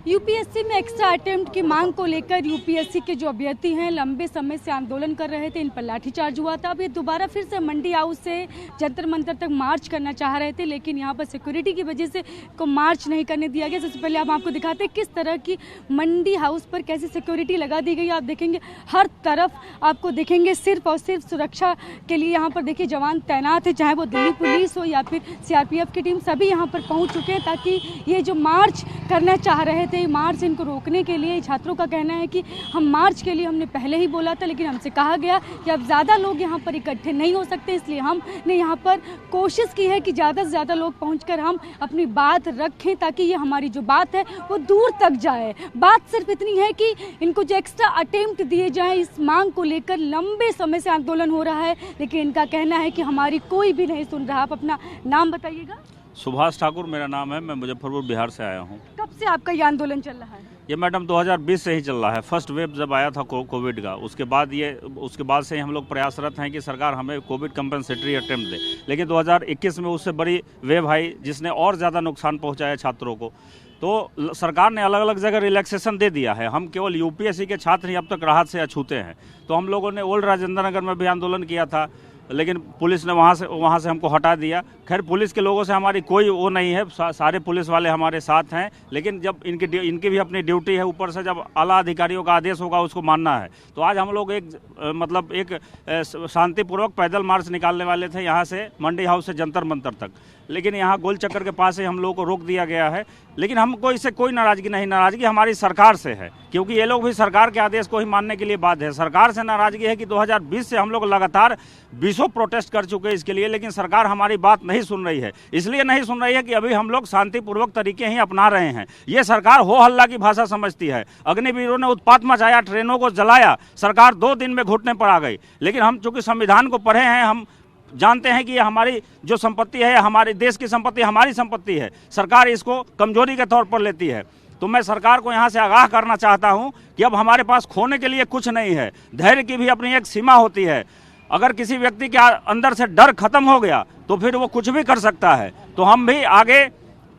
UPSC में extra attempt की मांग को लेकर यूपीएससी के जो अभ्यर्थी हैं लंबे समय से आंदोलन कर रहे थे। इन पर लाठीचार्ज हुआ था। अब ये दोबारा फिर से मंडी हाउस से जंतर मंतर तक मार्च करना चाह रहे थे, लेकिन यहाँ पर सिक्योरिटी की वजह से को मार्च नहीं करने दिया गया। सबसे पहले हम आपको दिखाते हैं किस तरह की मंडी हाउस पर कैसी सिक्योरिटी लगा दी गई। आप देखेंगे हर तरफ आपको देखेंगे सिर्फ और सिर्फ सुरक्षा के लिए यहाँ पर देखिए जवान तैनात है, चाहे वो दिल्ली पुलिस हो या फिर सीआरपीएफ की टीम, सभी यहाँ पर पहुँच चुके हैं ताकि ये जो मार्च करना चाह रहे थे मार्च इनको रोकने के लिए। छात्रों का कहना है कि हम मार्च के लिए हमने पहले ही बोला था, लेकिन हमसे कहा गया कि अब ज़्यादा लोग यहाँ पर इकट्ठे नहीं हो सकते, इसलिए हमने यहाँ पर कोशिश की है कि ज़्यादा से ज़्यादा लोग पहुँचकर हम अपनी बात रखें ताकि ये हमारी जो बात है वो दूर तक जाए। बात सिर्फ इतनी है कि इनको जो एक्स्ट्रा अटेम्प्ट दिए जाएँ, इस मांग को लेकर लंबे समय से आंदोलन हो रहा है, लेकिन इनका कहना है कि हमारी कोई भी नहीं सुन रहा। आप अपना नाम बताइएगा। सुभाष ठाकुर मेरा नाम है, मैं मुजफ्फरपुर बिहार से आया हूँ। कब से आपका ये आंदोलन चल रहा है? ये मैडम 2020 से ही चल रहा है। फर्स्ट वेव जब आया था कोविड का, उसके बाद से ही हम लोग प्रयासरत हैं कि सरकार हमें कोविड कंपनसेटरी अटेम्प्ट दे। लेकिन 2021 में उससे बड़ी वेव आई जिसने और ज़्यादा नुकसान पहुँचाया छात्रों को। तो सरकार ने अलग अलग जगह रिलैक्सेशन दे दिया है। हम केवल यूपीएससी के छात्र ही अब तक राहत से अछूते हैं। तो हम लोगों ने ओल्ड राजेंद्र नगर में भी आंदोलन किया था, लेकिन पुलिस ने वहाँ से हमको हटा दिया। खैर पुलिस के लोगों से हमारी कोई वो नहीं है, सारे पुलिस वाले हमारे साथ हैं, लेकिन जब इनकी भी अपनी ड्यूटी है, ऊपर से जब आला अधिकारियों का आदेश होगा उसको मानना है। तो आज हम लोग एक शांतिपूर्वक पैदल मार्च निकालने वाले थे यहाँ से मंडी हाउस से जंतर मंतर तक, लेकिन यहाँ गोल चक्कर के पास ही हम लोगों को रोक दिया गया है। लेकिन हमको इससे कोई नाराज़गी नहीं, नाराज़गी हमारी सरकार से है, क्योंकि ये लोग भी सरकार के आदेश को ही मानने के लिए बाध्य है। सरकार से नाराज़गी है कि 2020 से हम लोग लगातार 20 प्रोटेस्ट कर चुके हैं इसके लिए, लेकिन सरकार हमारी बात नहीं सुन रही है। इसलिए नहीं सुन रही है कि अभी हम लोग शांतिपूर्वक तरीके ही अपना रहे हैं। ये सरकार हो हल्ला की भाषा समझती है। अग्निवीरों ने उत्पात मचाया, ट्रेनों को जलाया, सरकार 2 दिन में घुटने पर आ गई। लेकिन हम चूंकि संविधान को पढ़े हैं, हम जानते हैं कि ये हमारी जो संपत्ति है, हमारे देश की संपत्ति हमारी संपत्ति है। सरकार इसको कमजोरी के तौर पर लेती है। तो मैं सरकार को यहाँ से आगाह करना चाहता हूँ कि अब हमारे पास खोने के लिए कुछ नहीं है। धैर्य की भी अपनी एक सीमा होती है। अगर किसी व्यक्ति के अंदर से डर खत्म हो गया तो फिर वो कुछ भी कर सकता है। तो हम भी आगे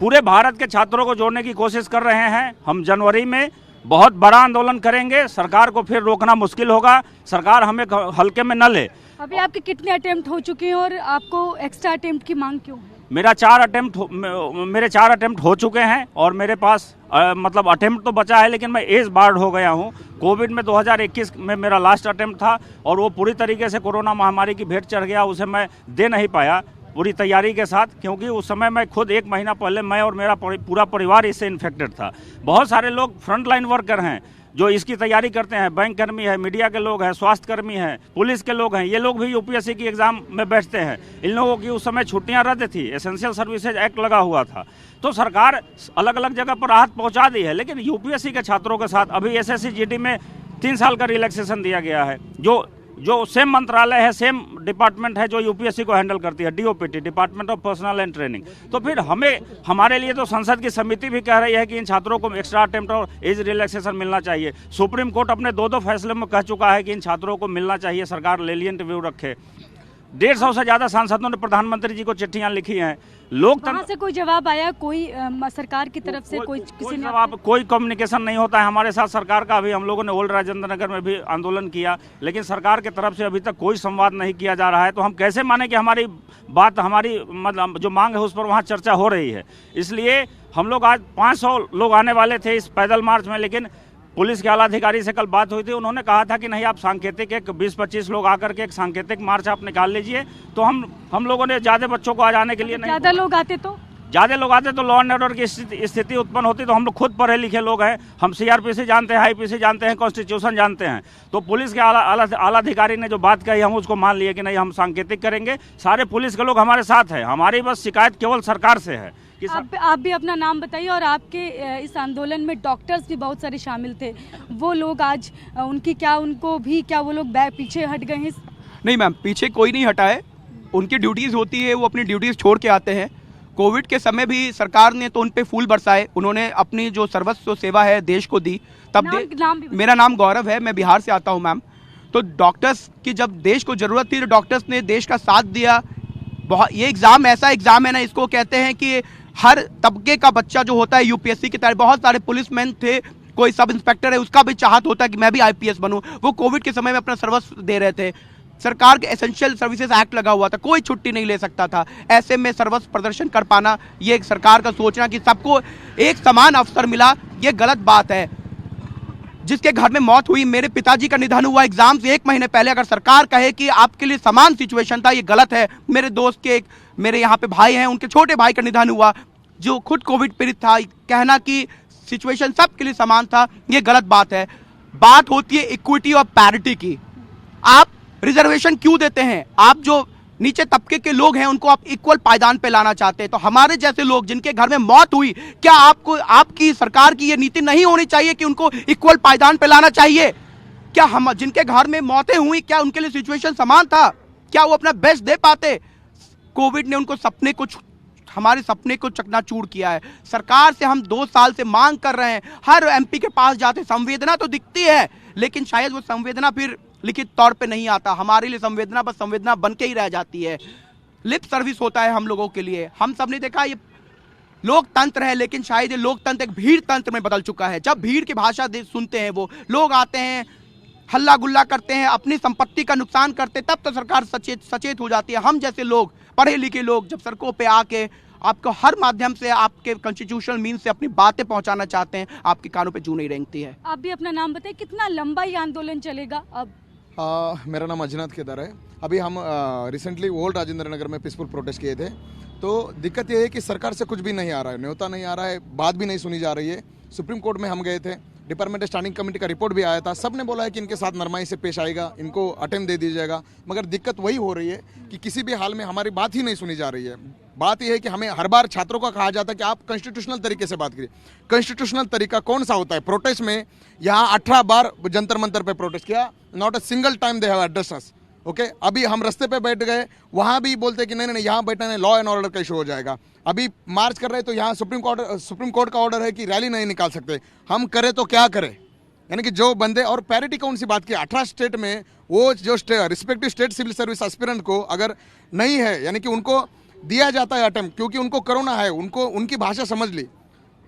पूरे भारत के छात्रों को जोड़ने की कोशिश कर रहे हैं। हम जनवरी में बहुत बड़ा आंदोलन करेंगे। सरकार को फिर रोकना मुश्किल होगा। सरकार हमें हल्के में न ले। अभी आपके कितने अटेम्प्ट हो चुके हैं और आपको एक्स्ट्रा अटेम्प्ट की मांग क्यों है? मेरे 4 अटेम्प्ट हो चुके हैं और मेरे पास मतलब अटेम्प्ट तो बचा है, लेकिन मैं एज बार्ड हो गया हूँ। कोविड में 2021 में मेरा लास्ट अटेम्प्ट था और वो पूरी तरीके से कोरोना महामारी की भेंट चढ़ गया। उसे मैं दे नहीं पाया पूरी तैयारी के साथ, क्योंकि उस समय मैं खुद 1 महीना पहले मैं और मेरा पूरा परिवार इससे इन्फेक्टेड था। बहुत सारे लोग फ्रंट लाइन वर्कर हैं जो इसकी तैयारी करते हैं। बैंक कर्मी है, मीडिया के लोग हैं, स्वास्थ्य कर्मी हैं, पुलिस के लोग हैं। ये लोग भी यूपीएससी की एग्जाम में बैठते हैं। इन लोगों की उस समय छुट्टियां रद्द थी, एसेंशियल सर्विसेज एक्ट लगा हुआ था। तो सरकार अलग अलग जगह पर राहत पहुंचा दी है, लेकिन यूपीएससी के छात्रों के साथ अभी एसएससी जीडी में 3 साल का रिलैक्सेशन दिया गया है। जो सेम मंत्रालय है, सेम डिपार्टमेंट है जो यूपीएससी को हैंडल करती है, DOPT, department of personal and training. तो फिर हमारे लिए तो संसद की समिति भी कह रही है कि इन छात्रों को एक्स्ट्रा अटेम्प्ट और एज रिलैक्सेशन मिलना चाहिए। सुप्रीम कोर्ट अपने 2 फैसले में कह चुका है कि इन छात्रों को मिलना चाहिए, सरकार लेलिएंट व्यू रखे। 150 से ज़्यादा सांसदों ने प्रधानमंत्री जी को चिट्ठियां लिखी हैं। लोकतंत्र से कोई जवाब आया? कोई सरकार की तरफ से कोई जवाब, कोई कम्युनिकेशन नहीं होता है हमारे साथ सरकार का। अभी हम लोगों ने ओल्ड राजेंद्र नगर में भी आंदोलन किया, लेकिन सरकार की तरफ से अभी तक कोई संवाद नहीं किया जा रहा है। तो हम कैसे माने कि हमारी बात, हमारी मतलब जो मांग है उस पर वहाँ चर्चा हो रही है। इसलिए हम लोग आज 500 लोग आने वाले थे इस पैदल मार्च में, लेकिन पुलिस के आला अधिकारी से कल बात हुई थी। उन्होंने कहा था कि नहीं, आप सांकेतिक एक 20-25 लोग आकर के एक सांकेतिक मार्च आप निकाल लीजिए। तो हम लोगों ने ज़्यादा बच्चों को आ जाने के लिए नहीं, ज़्यादा लोग आते तो लॉ एंड ऑर्डर की स्थिति उत्पन्न होती। तो हम लोग खुद पढ़े लिखे लोग हैं, हम सीआरपीसी जानते हैं, आईपीसी जानते हैं, कॉन्स्टिट्यूशन जानते हैं। तो पुलिस के आला अधिकारी ने जो बात कही हम उसको मान लिए कि नहीं, हम सांकेतिक करेंगे। सारे पुलिस के लोग हमारे साथ हैं। हमारी बस शिकायत केवल सरकार से है। आप भी अपना नाम बताइए। और आपके इस आंदोलन में डॉक्टर्स भी बहुत सारे शामिल थे, वो लोग आज क्या वो लोग पीछे हट गए हैं? नहीं मैम, पीछे कोई नहीं हटा है। उनकी ड्यूटीज़ होती है, वो अपनी ड्यूटीज़ छोड़ के आते हैं। कोविड के समय भी सरकार ने तो उन पे फूल बरसाए। उन्होंने अपनी जो सर्वस्व सेवा है देश को दी। मेरा नाम गौरव है, मैं बिहार से आता हूँ मैम। तो डॉक्टर्स की जब देश को ज़रूरत थी तो डॉक्टर्स ने देश का साथ दिया। बहुत ये एग्ज़ाम ऐसा एग्ज़ाम है ना, इसको कहते हैं कि हर तबके का बच्चा जो होता है यूपीएससी की तैयारी, बहुत सारे पुलिसमैन थे, कोई सब इंस्पेक्टर है, उसका भी चाहत होता है कि मैं भी आईपीएस बनूं। वो कोविड के समय में अपना सर्वस्व दे रहे थे। सरकार के एसेंशियल सर्विसेज एक्ट लगा हुआ था, कोई छुट्टी नहीं ले सकता था। ऐसे में सर्वस्व प्रदर्शन कर पाना, ये एक सरकार का सोचना कि सबको एक समान अवसर मिला, ये गलत बात है। जिसके घर में मौत हुई, मेरे पिताजी का निधन हुआ एग्जाम से 1 महीने पहले, अगर सरकार कहे कि आपके लिए समान सिचुएशन था, ये गलत है। मेरे दोस्त के मेरे यहाँ पे भाई हैं, उनके छोटे भाई का निधन हुआ जो खुद कोविड पीड़ित था, कहना कि सिचुएशन सबके लिए समान था, ये गलत बात है। बात होती है इक्विटी और पैरिटी की। आप रिजर्वेशन क्यों देते हैं? आप जो नीचे तबके के लोग हैं उनको आप इक्वल पायदान पे लाना चाहते हैं, तो हमारे जैसे लोग जिनके घर में मौत हुई, क्या आपको आपकी सरकार की ये नीति नहीं होनी चाहिए कि उनको इक्वल पायदान पे लाना चाहिए? क्या हम जिनके घर में मौतें हुई, क्या उनके लिए सिचुएशन समान था? क्या वो अपना बेस्ट दे पाते? कोविड ने उनको हमारे सपने को चकनाचूर किया है। सरकार से हम 2 साल से मांग कर रहे हैं, हर एमपी के पास जाते, संवेदना तो दिखती है, लेकिन शायद वो संवेदना फिर लिखित तौर पे नहीं आता। हमारे लिए संवेदना बस संवेदना बन के ही रह जाती है, लिप सर्विस होता है हम लोगों के लिए। हम सब ने देखा ये लोकतंत्र है, लेकिन शायद ये लोकतंत्र एक भीड़ तंत्र में बदल चुका है। जब भीड़ की भाषा सुनते हैं वो लोग, आते हैं, हल्ला गुल्ला करते हैं, अपनी संपत्ति का नुकसान करते, तब तो सरकार सचेत हो जाती है। हम जैसे लोग, पढ़े लिखे लोग, जब सड़कों पे आके आपको हर माध्यम से आपके कॉन्स्टिट्यूशनल मीन से अपनी बातें पहुंचाना चाहते हैं, आपके कानों पे जू नहीं रेंगती है। आप भी अपना नाम बताइए, कितना लंबा ये आंदोलन चलेगा अब? मेरा नाम अजनाथ केदार है। अभी हम रिसेंटली ओल्ड राजेंद्र नगर में पीसफुल प्रोटेस्ट किए थे। तो दिक्कत ये है कि सरकार से कुछ भी नहीं आ रहा है, न्योता नहीं आ रहा है, बात भी नहीं सुनी जा रही है। सुप्रीम कोर्ट में हम गए थे, डिपार्टमेंट स्टैंडिंग कमेटी का रिपोर्ट भी आया था, सब ने बोला है कि इनके साथ नरमाई से पेश आएगा, इनको अटेम्प्ट दे दीजिएगा, मगर दिक्कत वही हो रही है कि किसी भी हाल में हमारी बात ही नहीं सुनी जा रही है। बात यह है कि हमें हर बार छात्रों का कहा जाता है कि आप कॉन्स्टिट्यूशनल तरीके से बात करिए। कॉन्स्टिट्यूशनल तरीका कौन सा होता है? प्रोटेस्ट में यहाँ 18 बार जंतर मंतर पे प्रोटेस्ट किया, not a single time they have addressed us. Okay, अभी हम रास्ते पे बैठ गए, वहाँ भी बोलते हैं कि नहीं नहीं यहाँ बैठने में लॉ एंड ऑर्डर का इशू हो जाएगा। अभी मार्च कर रहे तो यहाँ सुप्रीम कोर्ट का ऑर्डर है कि रैली नहीं निकाल सकते। हम करें तो क्या करें? यानी कि जो बंदे, और पैरिटी कौन सी बात की, 18 स्टेट में वो जो respective state civil service aspirant को अगर नहीं है, यानी कि उनको दिया जाता है अटेम्प्ट, क्योंकि उनको कोरोना है, उनको उनकी भाषा समझ ली,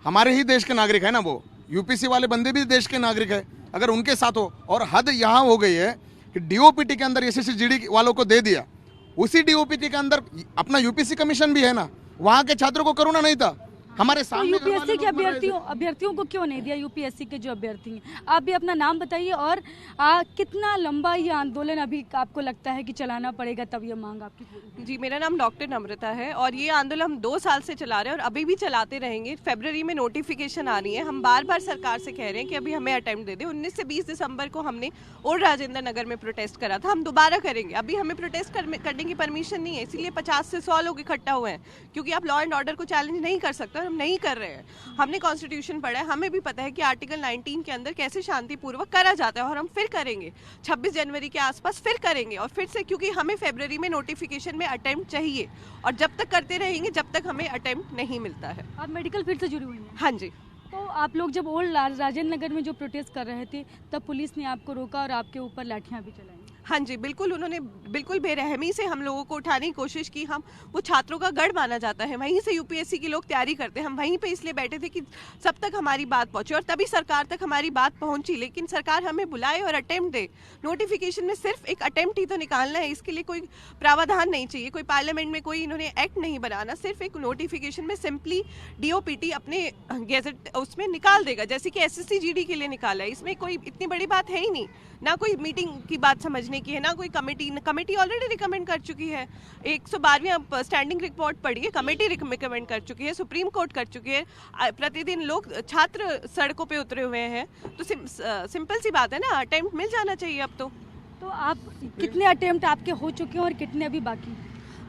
हमारे ही देश के नागरिक है ना, वो यूपीसी वाले बंदे भी देश के नागरिक है, अगर उनके साथ हो। और हद यहाँ हो गई है कि डीओपीटी के अंदर एसएससी-जीडी वालों को दे दिया, उसी डीओपीटी के अंदर अपना यूपीसी कमीशन भी है ना, वहाँ के छात्रों को कोरोना नहीं था। हमारे सामने यूपीएससी के अभ्यर्थियों को क्यों नहीं दिया? यूपीएससी के जो अभ्यर्थी हैं, आप भी अपना नाम बताइए, और कितना लंबा ये आंदोलन अभी आपको लगता है कि चलाना पड़ेगा, तब ये मांग आपकी पूरी? जी, मेरा नाम डॉक्टर नम्रता है और ये आंदोलन हम 2 साल से चला रहे हैं और अभी भी चलाते रहेंगे। फरवरी में नोटिफिकेशन आ रही है, हम बार बार सरकार से कह रहे हैं कि अभी हमें अटेम्प्ट दे दें। 19 से 20 दिसंबर को हमने ओल्ड राजेंद्र नगर में प्रोटेस्ट करा था, हम दोबारा करेंगे। अभी हमें प्रोटेस्ट करने की परमिशन नहीं है, इसीलिए 50 से 100 लोग इकट्ठा हुए हैं, क्योंकि आप लॉ एंड ऑर्डर को चैलेंज नहीं कर सकते और हम नहीं कर रहे हैं। हमने कॉन्स्टिट्यूशन पढ़ा है, हमें भी पता है कि आर्टिकल 19 के अंदर कैसे शांतिपूर्वक करा जाता है, और हम फिर करेंगे 26 जनवरी के आसपास, फिर करेंगे। और फिर से, क्योंकि हमें फरवरी में नोटिफिकेशन में अटेम्प्ट चाहिए, और जब तक करते रहेंगे जब तक हमें अटेम्प्ट नहीं मिलता है। आप मेडिकल फील्ड से जुड़ी हुई हैं? हाँ जी। तो आप लोग जब ओल्ड राजेंद्र नगर में जो प्रोटेस्ट कर रहे थे, तब पुलिस ने आपको रोका और आपके ऊपर लाठियां भी चलाई? हाँ जी, बिल्कुल, उन्होंने बिल्कुल बेरहमी से हम लोगों को उठाने की कोशिश की। हम वो छात्रों का गढ़ माना जाता है, वहीं से यूपीएससी के लोग तैयारी करते हैं, हम वहीं पे इसलिए बैठे थे कि सब तक हमारी बात पहुंचे, और तभी सरकार तक हमारी बात पहुंची। लेकिन सरकार हमें बुलाए और अटेम्प्ट दे। नोटिफिकेशन में सिर्फ एक अटेम्प्ट ही तो निकालना है, इसके लिए कोई प्रावधान नहीं चाहिए, कोई पार्लियामेंट में कोई इन्होंने एक्ट नहीं बनाना, सिर्फ एक नोटिफिकेशन में सिंपली डीओपीटी अपने गेजेट उसमें निकाल देगा, जैसे कि एसएससी-जीडी के लिए निकाला है। इसमें कोई इतनी बड़ी बात है ही नहीं, ना कोई मीटिंग की बात समझने की है, ना कोई कमेटी ऑलरेडी रिकमेंड कर चुकी है। 112वीं स्टैंडिंग रिपोर्ट पढ़ी है, कमेटी रिकमेंड कर चुकी है, सुप्रीम कोर्ट कर चुकी है। प्रतिदिन लोग, छात्र सड़कों पे उतरे हुए हैं, तो सिंपल सी बात है ना, अटेम्प्ट मिल जाना चाहिए अब तो आप कितने अटेम्प्ट आपके हो चुके हैं और कितने अभी बाकी?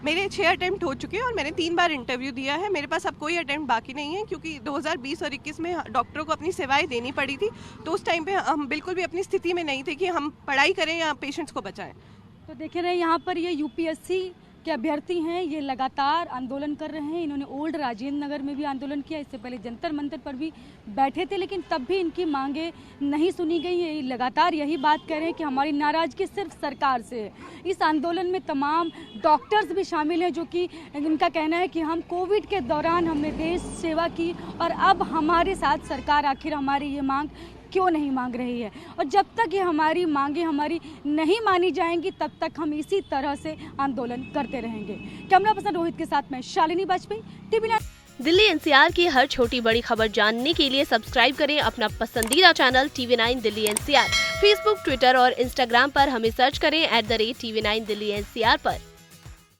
मेरे 6 अटेम्प्ट हो चुके हैं और मैंने 3 बार इंटरव्यू दिया है। मेरे पास अब कोई अटेम्प्ट बाकी नहीं है, क्योंकि 2020 और 21 में डॉक्टरों को अपनी सेवाएं देनी पड़ी थी, तो उस टाइम पे हम बिल्कुल भी अपनी स्थिति में नहीं थे कि हम पढ़ाई करें या पेशेंट्स को बचाएं। तो देखे रहे यहाँ पर ये यूपीएससी के अभ्यर्थी हैं, ये लगातार आंदोलन कर रहे हैं। इन्होंने ओल्ड राजेंद्र नगर में भी आंदोलन किया, इससे पहले जंतर मंतर पर भी बैठे थे, लेकिन तब भी इनकी मांगे नहीं सुनी गई। ये लगातार यही बात कह रहे हैं कि हमारी नाराजगी सिर्फ सरकार से है। इस आंदोलन में तमाम डॉक्टर्स भी शामिल हैं, जो कि इनका कहना है कि हम कोविड के दौरान हमने देश सेवा की और अब हमारे साथ सरकार आखिर हमारी ये मांग क्यों नहीं मांग रही है। और जब तक ये हमारी मांगे हमारी नहीं मानी जाएंगी, तब तक हम इसी तरह से आंदोलन करते रहेंगे। कैमरा पर्सन रोहित के साथ मैं शालिनी वाजपेयी, TV9। दिल्ली NCR की हर छोटी बड़ी खबर जानने के लिए सब्सक्राइब करें अपना पसंदीदा channel TV9 Delhi NCR। Facebook, Twitter और इंस्टाग्राम पर हमें सर्च करें @TV9 दिल्ली NCR पर।